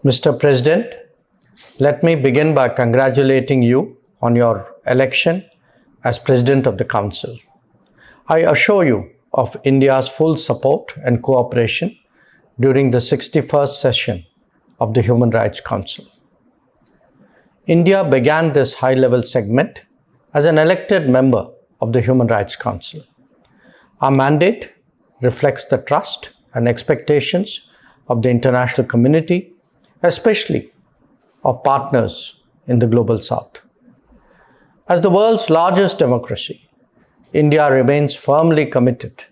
Mr. President, let me begin by congratulating you on your election as President of the Council. I assure you of India's full support and cooperation during the 61st session of the Human Rights Council. India began this high-level segment as an elected member of the Human Rights Council. Our mandate reflects the trust and expectations of the international community, especially of partners in the Global South. As the world's largest democracy, India remains firmly committed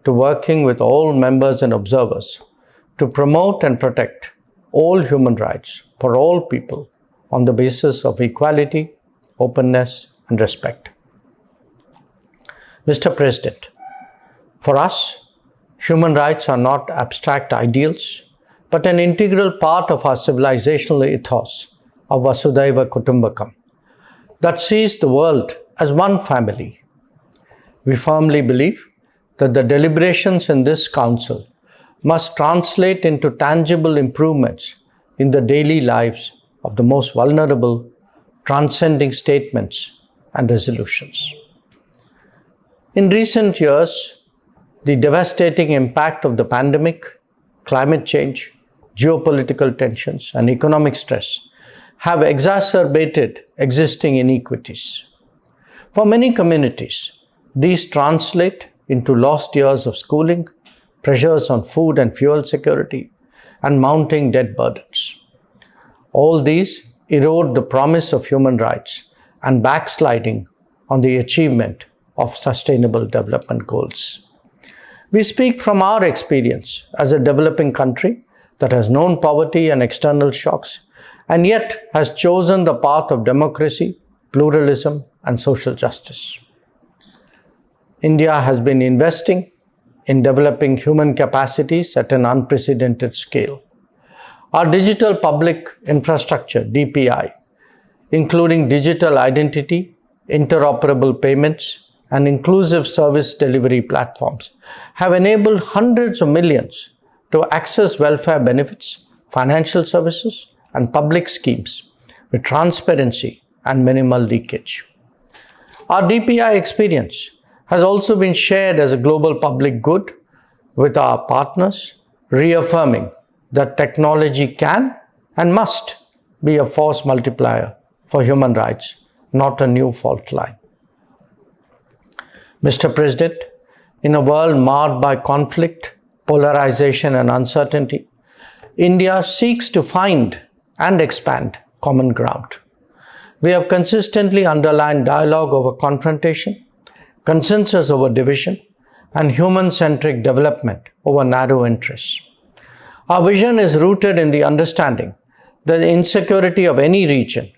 to working with all members and observers to promote and protect all human rights for all people on the basis of equality, openness, and respect. Mr. President, for us, human rights are not abstract ideals, but an integral part of our civilizational ethos of Vasudhaiva Kutumbakam that sees the world as one family. We firmly believe that the deliberations in this Council must translate into tangible improvements in the daily lives of the most vulnerable, transcending statements and resolutions. In recent years, the devastating impact of the pandemic, climate change, geopolitical tensions, and economic stress have exacerbated existing inequities. For many communities, these translate into lost years of schooling, pressures on food and fuel security, and mounting debt burdens. All these erode the promise of human rights and backsliding on the achievement of sustainable development goals. We speak from our experience as a developing country that has known poverty and external shocks and yet has chosen the path of democracy, pluralism, and social justice. India has been investing in developing human capacities at an unprecedented scale. Our digital public infrastructure, DPI, including digital identity, interoperable payments, and inclusive service delivery platforms, have enabled hundreds of millions to access welfare benefits, financial services, and public schemes with transparency and minimal leakage. Our DPI experience has also been shared as a global public good with our partners, reaffirming that technology can and must be a force multiplier for human rights, not a new fault line. Mr. President, in a world marred by conflict, polarization, and uncertainty, India seeks to find and expand common ground. We have consistently underlined dialogue over confrontation, consensus over division, and human-centric development over narrow interests. Our vision is rooted in the understanding that the insecurity of any region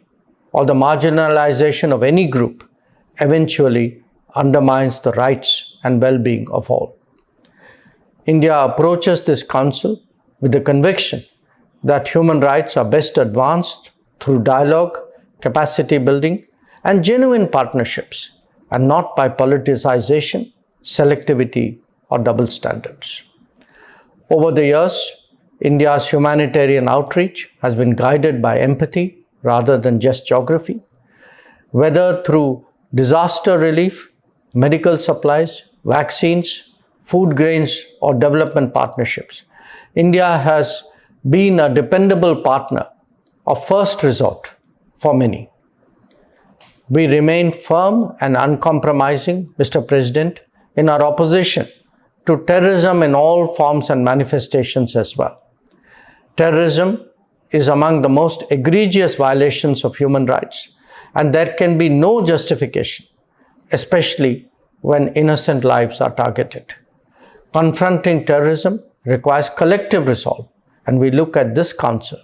or the marginalization of any group eventually undermines the rights and well-being of all. India approaches this Council with the conviction that human rights are best advanced through dialogue, capacity building, and genuine partnerships, and not by politicization, selectivity, or double standards. Over the years, India's humanitarian outreach has been guided by empathy rather than just geography. Whether through disaster relief, medical supplies, vaccines, food grains, or development partnerships, India has been a dependable partner of first resort for many. We remain firm and uncompromising, Mr. President, in our opposition to terrorism in all forms and manifestations as well. Terrorism is among the most egregious violations of human rights, and there can be no justification, especially when innocent lives are targeted. Confronting terrorism requires collective resolve, and we look at this Council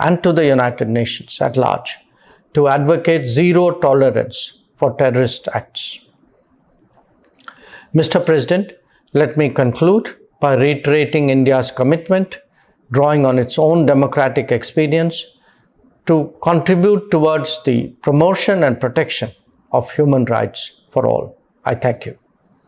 and to the United Nations at large to advocate zero tolerance for terrorist acts. Mr. President, let me conclude by reiterating India's commitment, drawing on its own democratic experience, to contribute towards the promotion and protection of human rights for all. I thank you.